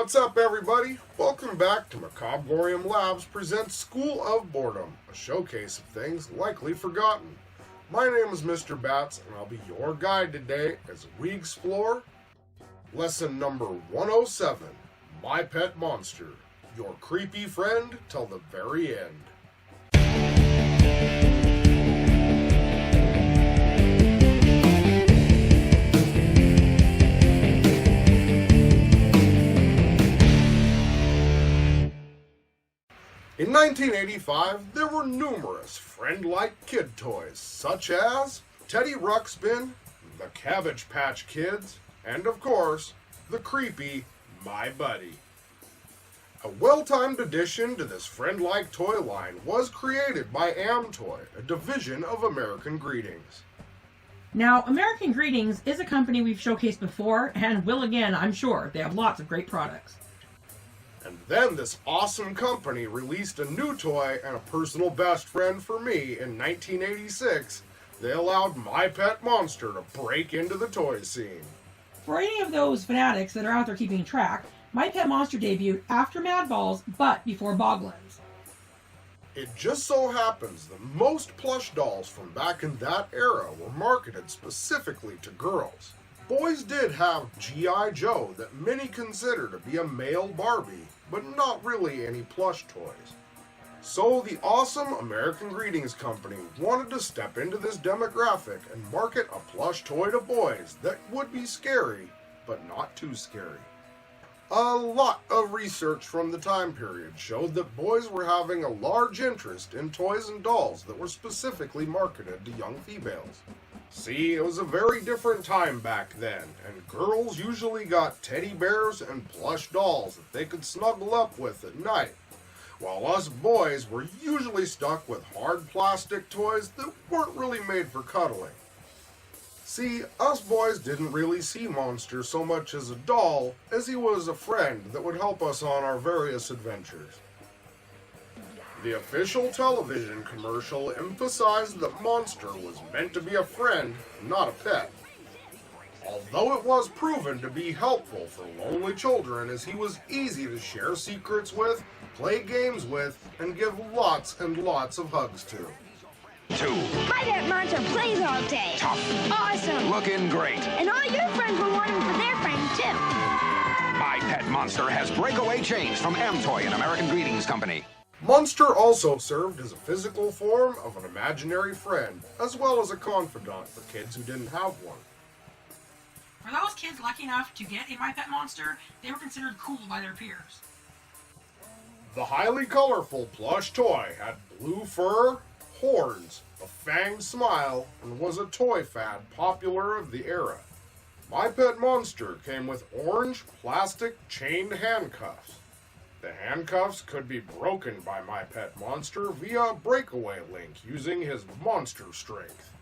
What's up, everybody? Welcome back to Macabre'Gorium Labs presents School of Boredom, a showcase of things likely forgotten. My name is Mr. Bats, and I'll be your guide today as we explore lesson number 107, My Pet Monster, your creepy friend till the very end. In 1985, there were numerous friend-like kid toys, such as Teddy Ruxpin, the Cabbage Patch Kids, and of course, the creepy My Buddy. A well-timed addition to this friend-like toy line was created by Amtoy, a division of American Greetings. Now, American Greetings is a company we've showcased before, and will again, I'm sure. They have lots of great products. And then this awesome company released a new toy and a personal best friend for me in 1986. They allowed My Pet Monster to break into the toy scene. For any of those fanatics that are out there keeping track, My Pet Monster debuted after Mad Balls, but before Boglins. It just so happens that most plush dolls from back in that era were marketed specifically to girls. Boys did have G.I. Joe that many consider to be a male Barbie, but not really any plush toys. So the awesome American Greetings Company wanted to step into this demographic and market a plush toy to boys that would be scary, but not too scary. A lot of research from the time period showed that boys were having a large interest in toys and dolls that were specifically marketed to young females. See, it was a very different time back then, and girls usually got teddy bears and plush dolls that they could snuggle up with at night, while us boys were usually stuck with hard plastic toys that weren't really made for cuddling. See, us boys didn't really see Monster so much as a doll as he was a friend that would help us on our various adventures. The official television commercial emphasized that Monster was meant to be a friend, not a pet. Although it was proven to be helpful for lonely children as he was easy to share secrets with, play games with, and give lots and lots of hugs to. 2. My Pet Monster plays all day. Tough. Awesome. Looking great. And all your friends will want him for their friends, too. My Pet Monster has breakaway chains from Amtoy and American Greetings Company. Monster also served as a physical form of an imaginary friend, as well as a confidant for kids who didn't have one. For those kids lucky enough to get a My Pet Monster, they were considered cool by their peers. The highly colorful plush toy had blue fur, horns, a fanged smile, and was a toy fad popular of the era. My Pet Monster came with orange plastic chained handcuffs. The handcuffs could be broken by My Pet Monster via a breakaway link using his monster strength.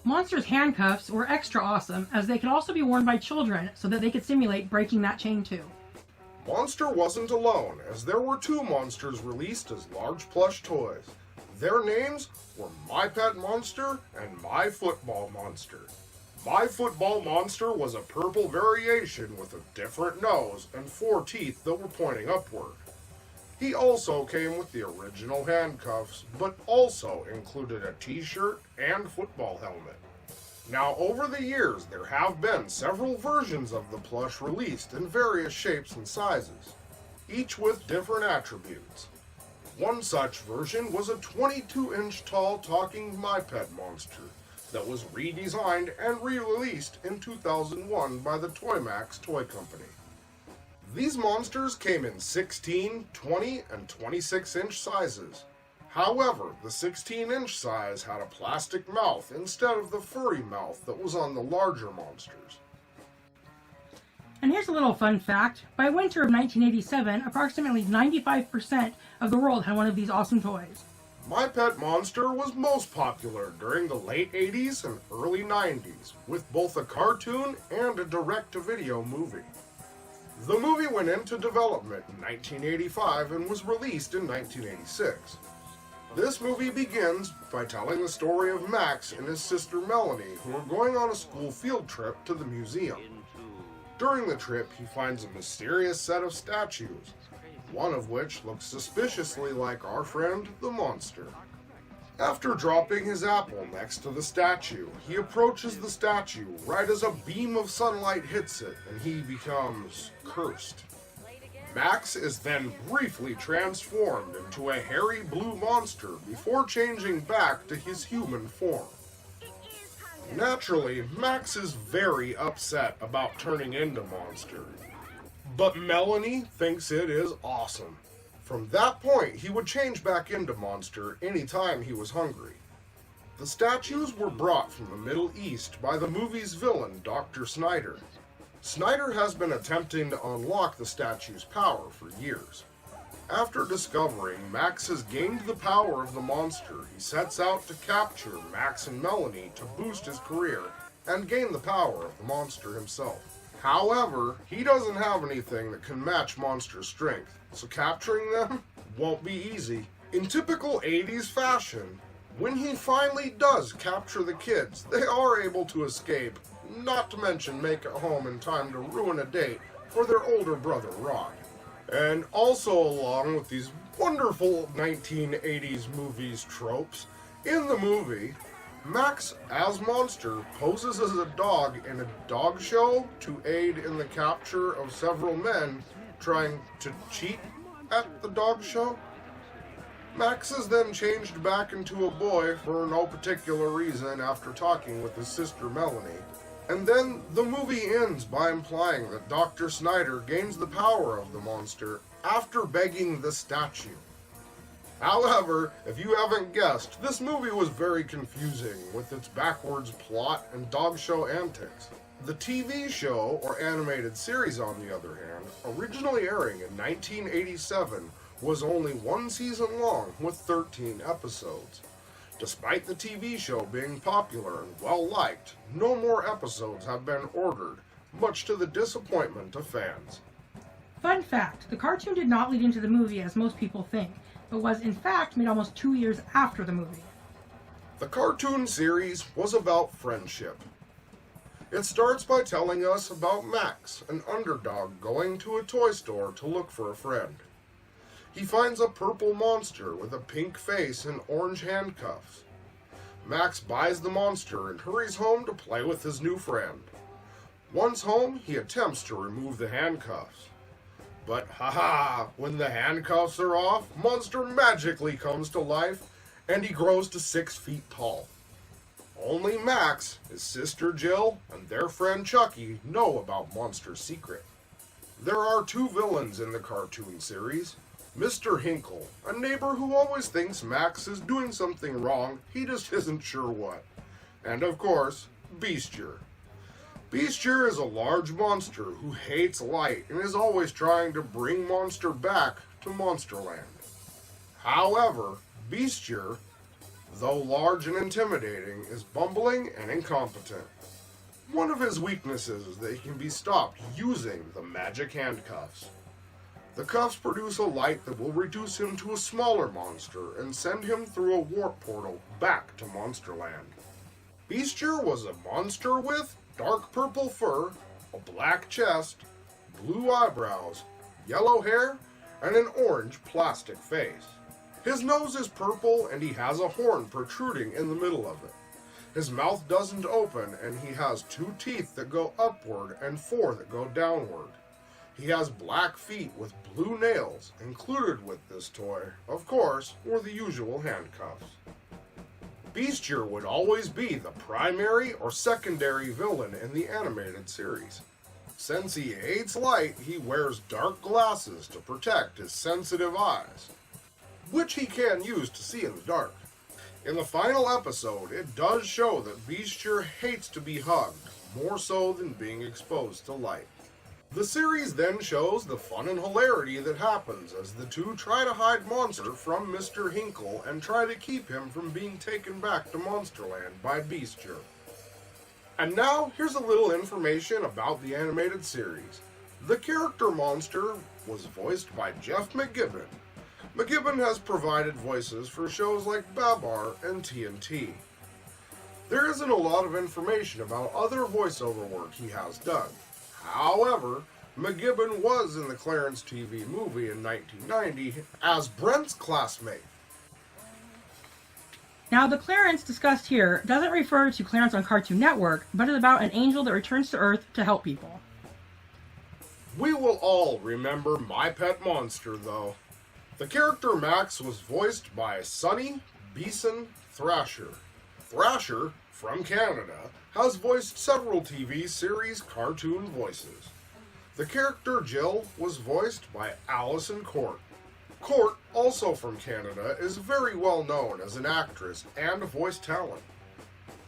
Monster's handcuffs were extra awesome, as they could also be worn by children so that they could simulate breaking that chain too. Monster wasn't alone, as there were two monsters released as large plush toys. Their names were My Pet Monster and My Football Monster. My Football Monster was a purple variation with a different nose and 4 teeth that were pointing upward. He also came with the original handcuffs, but also included a t-shirt and football helmet. Now, over the years, there have been several versions of the plush released in various shapes and sizes, each with different attributes. One such version was a 22-inch tall talking My Pet Monster that was redesigned and re-released in 2001 by the Toymax Toy Company. These monsters came in 16, 20, and 26-inch sizes. However, the 16-inch size had a plastic mouth instead of the furry mouth that was on the larger monsters. And here's a little fun fact. By winter of 1987, approximately 95% of the world had one of these awesome toys. My Pet Monster was most popular during the late 80s and early 90s, with both a cartoon and a direct-to-video movie. The movie went into development in 1985 and was released in 1986. This movie begins by telling the story of Max and his sister Melanie, who are going on a school field trip to the museum. During the trip, he finds a mysterious set of statues, one of which looks suspiciously like our friend, the monster. After dropping his apple next to the statue, he approaches the statue right as a beam of sunlight hits it, and he becomes cursed. Max is then briefly transformed into a hairy blue monster before changing back to his human form. Naturally, Max is very upset about turning into Monster, but Melanie thinks it is awesome. From that point, he would change back into Monster anytime he was hungry. The statues were brought from the Middle East by the movie's villain, Dr. Snyder. Snyder has been attempting to unlock the statue's power for years. After discovering Max has gained the power of the monster, he sets out to capture Max and Melanie to boost his career and gain the power of the monster himself. However, he doesn't have anything that can match Monster's strength, so capturing them won't be easy. In typical 80s fashion, when he finally does capture the kids, they are able to escape, not to mention make it home in time to ruin a date for their older brother Rod. And also along with these wonderful 1980s movies tropes, in the movie, Max, as Monster, poses as a dog in a dog show to aid in the capture of several men trying to cheat at the dog show. Max is then changed back into a boy for no particular reason after talking with his sister Melanie. And then the movie ends by implying that Dr. Snyder gains the power of the monster after begging the statue. However, if you haven't guessed, this movie was very confusing with its backwards plot and dog show antics. The TV show, or animated series on the other hand, originally airing in 1987, was only one season long with 13 episodes. Despite the TV show being popular and well-liked, no more episodes have been ordered, much to the disappointment of fans. Fun fact, the cartoon did not lead into the movie as most people think, but was in fact made almost 2 years after the movie. The cartoon series was about friendship. It starts by telling us about Max, an underdog going to a toy store to look for a friend. He finds a purple monster with a pink face and orange handcuffs. Max buys the monster and hurries home to play with his new friend. Once home, he attempts to remove the handcuffs. But haha, when the handcuffs are off, Monster magically comes to life and he grows to 6 feet tall. Only Max, his sister Jill, and their friend Chucky know about Monster's secret. There are 2 villains in the cartoon series. Mr. Hinkle, a neighbor who always thinks Max is doing something wrong, he just isn't sure what. And of course, Beastier. Beastier is a large monster who hates light and is always trying to bring Monster back to Monsterland. However, Beastier, though large and intimidating, is bumbling and incompetent. One of his weaknesses is that he can be stopped using the magic handcuffs. The cuffs produce a light that will reduce him to a smaller monster and send him through a warp portal back to Monsterland. Beastier was a monster with dark purple fur, a black chest, blue eyebrows, yellow hair, and an orange plastic face. His nose is purple and he has a horn protruding in the middle of it. His mouth doesn't open and he has 2 teeth that go upward and 4 that go downward. He has black feet with blue nails. Included with this toy, of course, were the usual handcuffs. Beastier would always be the primary or secondary villain in the animated series. Since he hates light, he wears dark glasses to protect his sensitive eyes, which he can use to see in the dark. In the final episode, it does show that Beastier hates to be hugged, more so than being exposed to light. The series then shows the fun and hilarity that happens as the 2 try to hide Monster from Mr. Hinkle and try to keep him from being taken back to Monsterland by Beastier. And now, here's a little information about the animated series. The character Monster was voiced by Jeff McGibbon. McGibbon has provided voices for shows like Babar and TNT. There isn't a lot of information about other voiceover work he has done. However, McGibbon was in the Clarence TV movie in 1990 as Brent's classmate. Now, the Clarence discussed here doesn't refer to Clarence on Cartoon Network, but is about an angel that returns to Earth to help people. We will all remember My Pet Monster, though. The character Max was voiced by Sonny Beeson Thrasher. Thrasher, from Canada, has voiced several TV series cartoon voices. The character Jill was voiced by Alison Court. Court, also from Canada, is very well known as an actress and voice talent.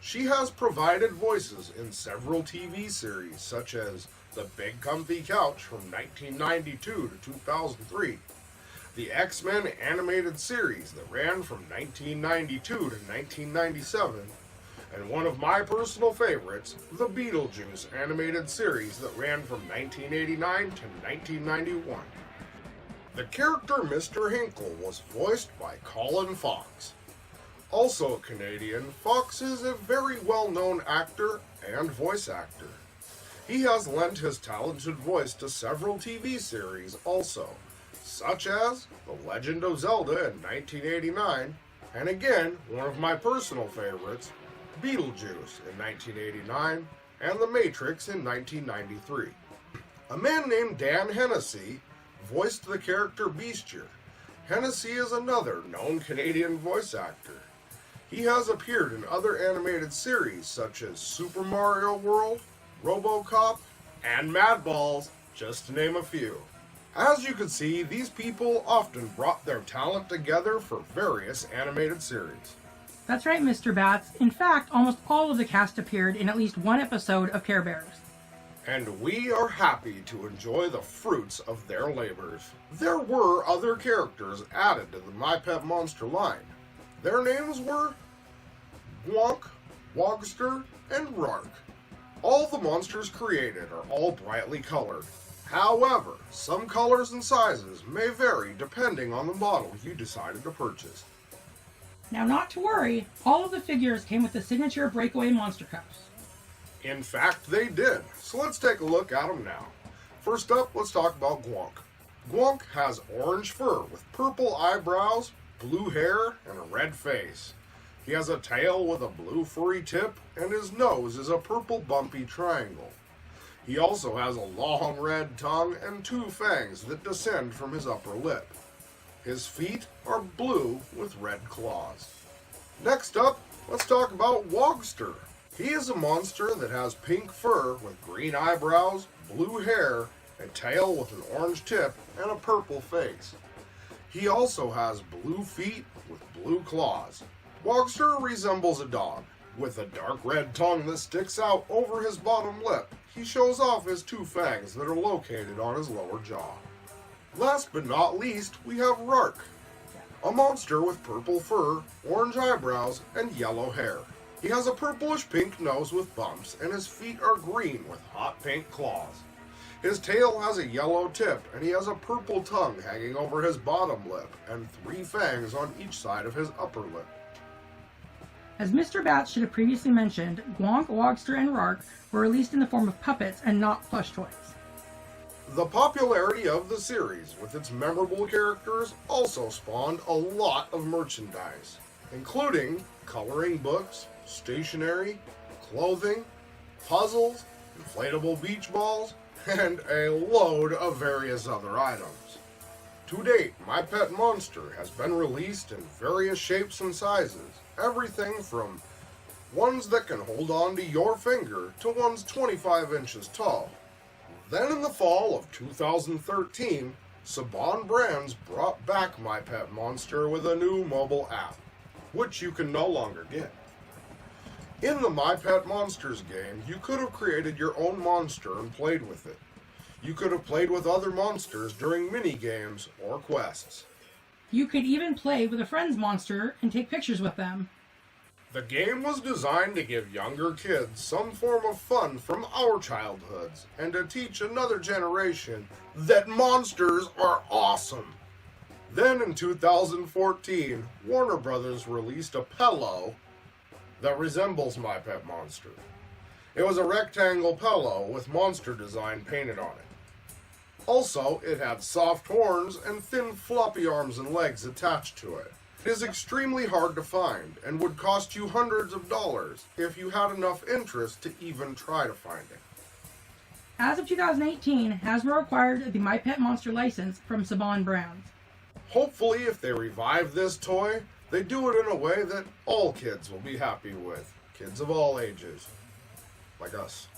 She has provided voices in several TV series such as The Big Comfy Couch from 1992 to 2003, the X-Men animated series that ran from 1992 to 1997, and one of my personal favorites, the Beetlejuice animated series that ran from 1989 to 1991. The character Mr. Hinkle was voiced by Colin Fox. Also Canadian, Fox is a very well-known actor and voice actor. He has lent his talented voice to several TV series also, such as The Legend of Zelda in 1989, and again, one of my personal favorites, Beetlejuice in 1989, and The Matrix in 1993. A man named Dan Hennessy voiced the character Beastier. Hennessy is another known Canadian voice actor. He has appeared in other animated series such as Super Mario World, RoboCop, and Madballs, just to name a few. As you can see, these people often brought their talent together for various animated series. That's right, Mr. Bats. In fact, almost all of the cast appeared in at least one episode of Care Bears. And we are happy to enjoy the fruits of their labors. There were other characters added to the My Pet Monster line. Their names were Gwonk, Wogster, and Rark. All the monsters created are all brightly colored. However, some colors and sizes may vary depending on the model you decided to purchase. Now, not to worry, all of the figures came with the signature Breakaway Monster Cups. In fact, they did. So let's take a look at them now. First up, let's talk about Gwonk. Gwonk has orange fur with purple eyebrows, blue hair, and a red face. He has a tail with a blue furry tip, and his nose is a purple bumpy triangle. He also has a long red tongue and two fangs that descend from his upper lip. His feet are blue with red claws. Next up, let's talk about Wogster. He is a monster that has pink fur with green eyebrows, blue hair, a tail with an orange tip, and a purple face. He also has blue feet with blue claws. Wogster resembles a dog. With a dark red tongue that sticks out over his bottom lip, he shows off his two fangs that are located on his lower jaw. Last but not least, we have Rark, a monster with purple fur, orange eyebrows, and yellow hair. He has a purplish pink nose with bumps, and his feet are green with hot pink claws. His tail has a yellow tip, and he has a purple tongue hanging over his bottom lip, and 3 fangs on each side of his upper lip. As Mr. Bats should have previously mentioned, Gwonk, Wogster, and Rark were released in the form of puppets and not plush toys. The popularity of the series with its memorable characters also spawned a lot of merchandise, including coloring books, stationery, clothing, puzzles, inflatable beach balls, and a load of various other items. To date, My Pet Monster has been released in various shapes and sizes, everything from ones that can hold on to your finger to ones 25 inches tall. Then in the fall of 2013, Saban Brands brought back My Pet Monster with a new mobile app, which you can no longer get. In the My Pet Monsters game, you could have created your own monster and played with it. You could have played with other monsters during mini-games or quests. You could even play with a friend's monster and take pictures with them. The game was designed to give younger kids some form of fun from our childhoods and to teach another generation that monsters are awesome. Then in 2014, Warner Brothers released a pillow that resembles My Pet Monster. It was a rectangle pillow with monster design painted on it. Also, it had soft horns and thin floppy arms and legs attached to it. It is extremely hard to find and would cost you hundreds of dollars if you had enough interest to even try to find it. As of 2018, Hasbro acquired the My Pet Monster license from Saban Brands. Hopefully, if they revive this toy, they do it in a way that all kids will be happy with. Kids of all ages. Like us.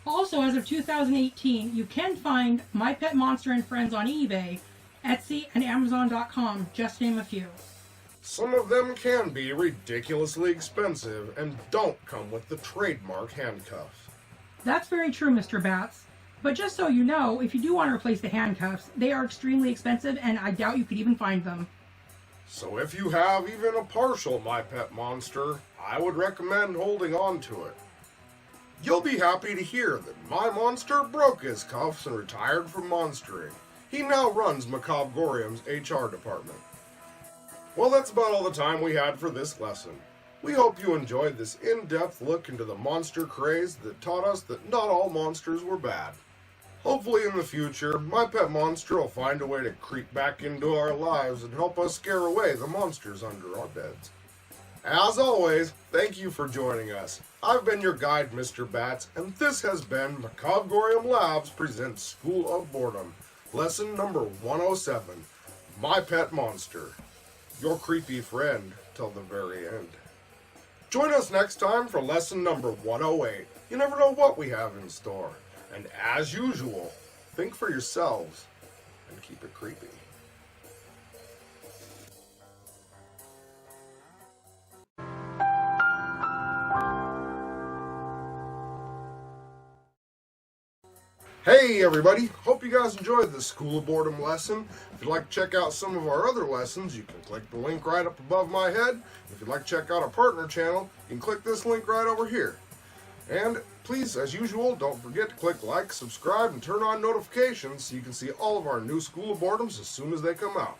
Also, as of 2018, you can find My Pet Monster and Friends on eBay, Etsy, and Amazon.com, just to name a few. Some of them can be ridiculously expensive and don't come with the trademark handcuffs. That's very true, Mr. Bats. But just so you know, if you do want to replace the handcuffs, they are extremely expensive and I doubt you could even find them. So if you have even a partial My Pet Monster, I would recommend holding on to it. You'll be happy to hear that my monster broke his cuffs and retired from monstering. He now runs Macabre'Gorium's HR department. Well, that's about all the time we had for this lesson. We hope you enjoyed this in-depth look into the monster craze that taught us that not all monsters were bad. Hopefully in the future, My Pet Monster will find a way to creep back into our lives and help us scare away the monsters under our beds. As always, thank you for joining us. I've been your guide, Mr. Bats, and this has been Macabre'Gorium Labs presents School of Boredom, lesson number 107, My Pet Monster. Your creepy friend till the very end. Join us next time for lesson number 108. You never know what we have in store. And as usual, think for yourselves and keep it creepy. Hey everybody, hope you guys enjoyed this School of Boredom lesson. If you'd like to check out some of our other lessons, you can click the link right up above my head. If you'd like to check out our partner channel, you can click this link right over here. And please, as usual, don't forget to click like, subscribe, and turn on notifications so you can see all of our new School of Boredoms as soon as they come out.